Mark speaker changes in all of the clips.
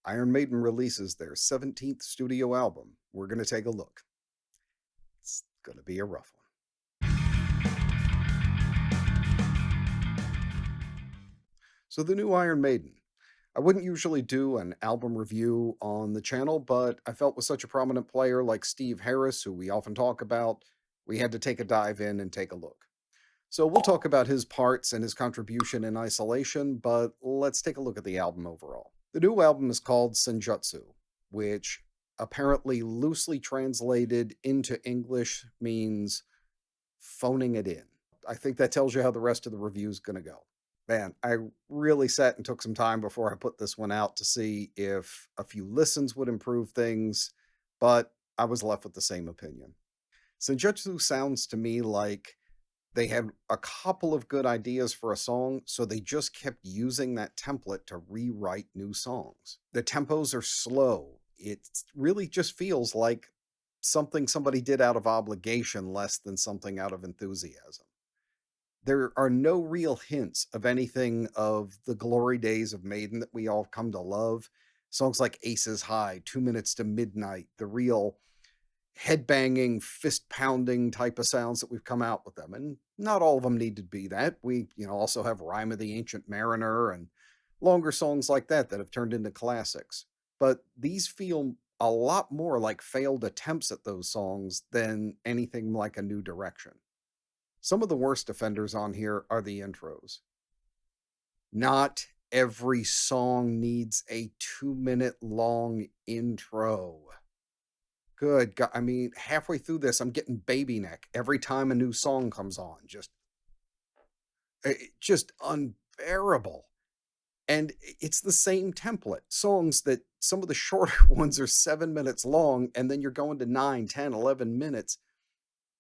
Speaker 1: Iron Maiden releases their 17th studio album. We're going to take a look. It's going to be a rough one. So, the new Iron Maiden. I wouldn't usually do an album review on the channel, but I felt with such a prominent player like Steve Harris, who we often talk about, we had to take a dive in and take a look. So, we'll talk about his parts and his contribution in isolation, but let's take a look at the album overall. The new album is called Senjutsu, which apparently loosely translated into English means phoning it in. I think that tells you how the rest of the review is going to go. Man, I really sat and took some time before I put this one out to see if a few listens would improve things, but I was left with the same opinion. Senjutsu sounds to me like they had a couple of good ideas for a song, so they just kept using that template to rewrite new songs. The tempos are slow. It really just feels like something somebody did out of obligation less than something out of enthusiasm. There are no real hints of anything of the glory days of Maiden that we all come to love. Songs like Aces High, 2 Minutes to Midnight, the real headbanging, fist pounding type of sounds that we've come out with them. And not all of them need to be that. We, also have Rhyme of the Ancient Mariner and longer songs like that have turned into classics. But these feel a lot more like failed attempts at those songs than anything like a new direction. Some of the worst offenders on here are the intros. Not every song needs a 2-minute long intro. Good God. I mean, halfway through this, I'm getting baby neck every time a new song comes on. Just unbearable. And it's the same template. Songs that some of the shorter ones are 7 minutes long, and then you're going to 9, 10, 11 minutes.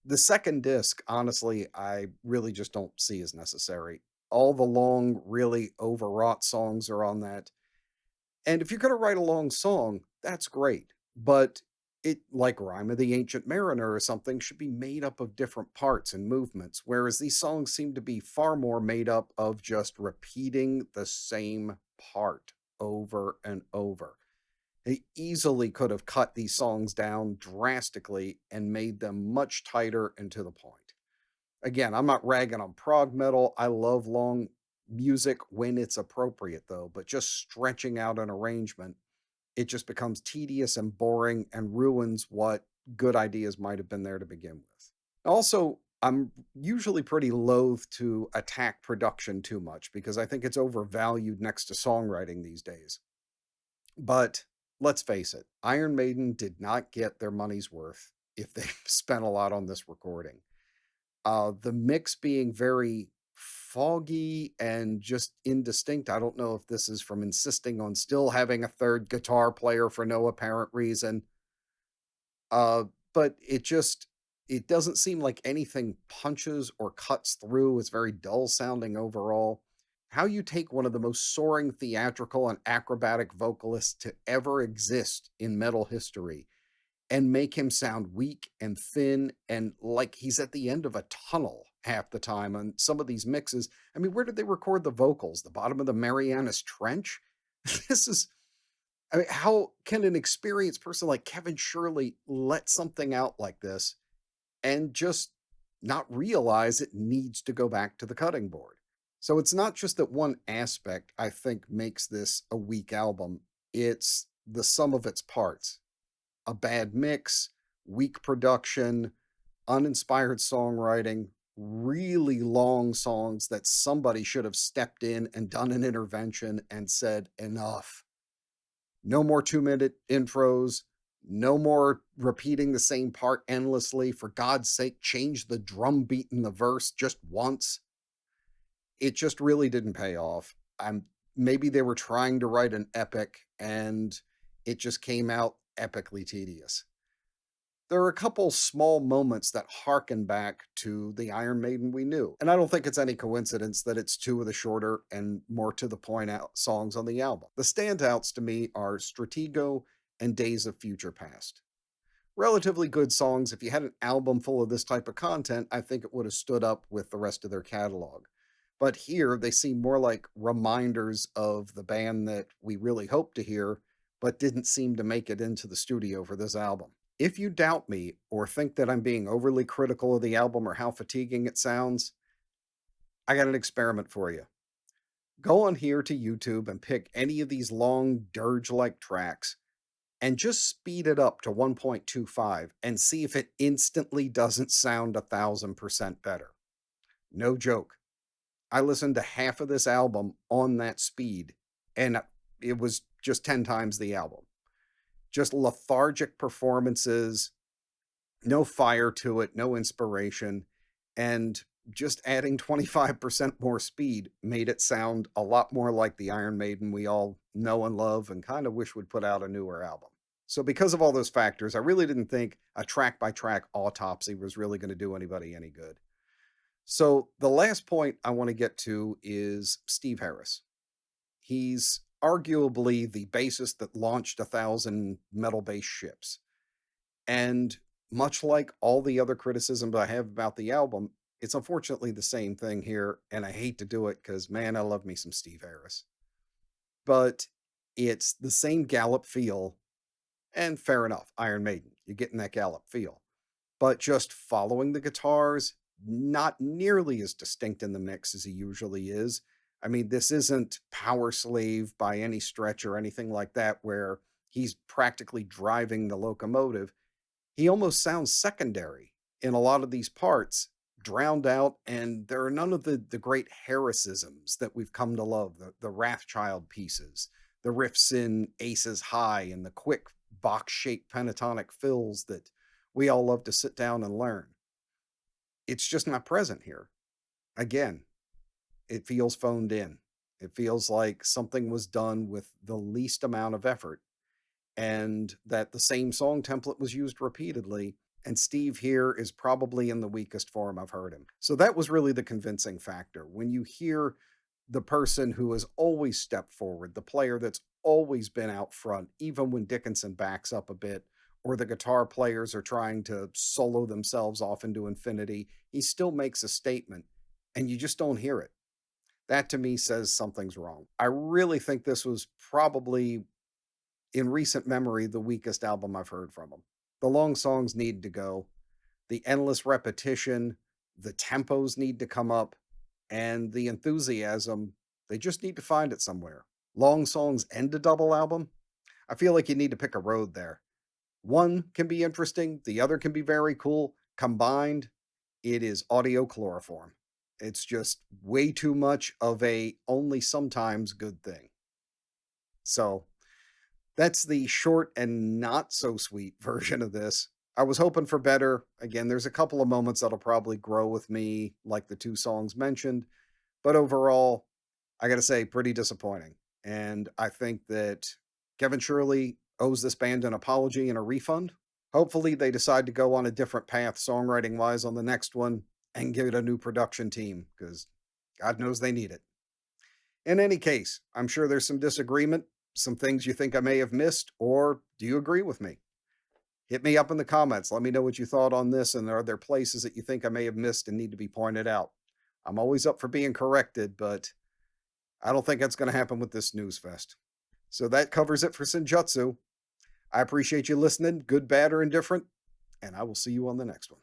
Speaker 1: The second disc, honestly, I really just don't see as necessary. All the long, really overwrought songs are on that. And if you're going to write a long song, that's great. But it, like Rhyme of the Ancient Mariner or something, should be made up of different parts and movements, whereas these songs seem to be far more made up of just repeating the same part over and over. They easily could have cut these songs down drastically and made them much tighter and to the point. Again, I'm not ragging on prog metal. I love long music when it's appropriate, though, but just stretching out an arrangement, it just becomes tedious and boring and ruins what good ideas might have been there to begin with. Also, I'm usually pretty loath to attack production too much because I think it's overvalued next to songwriting these days. But let's face it, Iron Maiden did not get their money's worth if they spent a lot on this recording. The mix being very foggy and just indistinct. I don't know if this is from insisting on still having a third guitar player for no apparent reason. But it doesn't seem like anything punches or cuts through. It's very dull sounding overall. How you take one of the most soaring theatrical and acrobatic vocalists to ever exist in metal history and make him sound weak and thin and like he's at the end of a tunnel half the time on some of these mixes. I mean, where did they record the vocals? The bottom of the Marianas Trench? This is, I mean, how can an experienced person like Kevin Shirley let something out like this and just not realize it needs to go back to the cutting board? So it's not just that one aspect I think makes this a weak album, it's the sum of its parts. A bad mix, weak production, uninspired songwriting, really long songs that somebody should have stepped in and done an intervention and said, enough. No more 2-minute intros, no more repeating the same part endlessly. For God's sake, change the drum beat in the verse just once. It just really didn't pay off. Maybe they were trying to write an epic and it just came out epically tedious. There are a couple small moments that harken back to the Iron Maiden we knew. And I don't think it's any coincidence that it's two of the shorter and more to the point out songs on the album. The standouts to me are Stratego and Days of Future Past. Relatively good songs. If you had an album full of this type of content, I think it would have stood up with the rest of their catalog. But here they seem more like reminders of the band that we really hope to hear, but didn't seem to make it into the studio for this album. If you doubt me or think that I'm being overly critical of the album or how fatiguing it sounds, I got an experiment for you. Go on here to YouTube and pick any of these long dirge like tracks and just speed it up to 1.25 and see if it instantly doesn't sound 1,000% better. No joke. I listened to half of this album on that speed, and it was just 10 times the album. Just lethargic performances, no fire to it, no inspiration, and just adding 25% more speed made it sound a lot more like the Iron Maiden we all know and love and kind of wish would put out a newer album. So because of all those factors, I really didn't think a track by track autopsy was really going to do anybody any good. So the last point I want to get to is Steve Harris. He's arguably the bassist that launched 1,000 metal bass ships. And much like all the other criticisms I have about the album, it's unfortunately the same thing here. And I hate to do it because, man, I love me some Steve Harris. But it's the same Gallop feel. And fair enough, Iron Maiden, you're getting that Gallop feel. But just following the guitars, not nearly as distinct in the mix as he usually is. I mean, this isn't Power Slave by any stretch or anything like that, where he's practically driving the locomotive. He almost sounds secondary in a lot of these parts, drowned out, and there are none of the great Harrisisms that we've come to love, the Wrathchild pieces, the riffs in Aces High, and the quick box-shaped pentatonic fills that we all love to sit down and learn. It's just not present here. Again, it feels phoned in. It feels like something was done with the least amount of effort and that the same song template was used repeatedly. And Steve here is probably in the weakest form I've heard him. So that was really the convincing factor. When you hear the person who has always stepped forward, the player that's always been out front, even when Dickinson backs up a bit, or the guitar players are trying to solo themselves off into infinity, he still makes a statement, and you just don't hear it. That to me says something's wrong. I really think this was probably, in recent memory, the weakest album I've heard from him. The long songs need to go, the endless repetition, the tempos need to come up, and the enthusiasm, they just need to find it somewhere. Long songs and a double album? I feel like you need to pick a road there. One can be interesting, the other can be very cool. Combined, it is audio chloroform. It's just way too much of a only sometimes good thing. So that's the short and not so sweet version of this. I was hoping for better. Again, there's a couple of moments that'll probably grow with me, like the two songs mentioned. But overall, I got to say, pretty disappointing. And I think that Kevin Shirley owes this band an apology and a refund. Hopefully, they decide to go on a different path songwriting wise on the next one and give it a new production team because God knows they need it. In any case, I'm sure there's some disagreement, some things you think I may have missed, or do you agree with me? Hit me up in the comments. Let me know what you thought on this, and are there places that you think I may have missed and need to be pointed out? I'm always up for being corrected, but I don't think that's going to happen with this snooze fest. So that covers it for Senjutsu. I appreciate you listening, good, bad, or indifferent, and I will see you on the next one.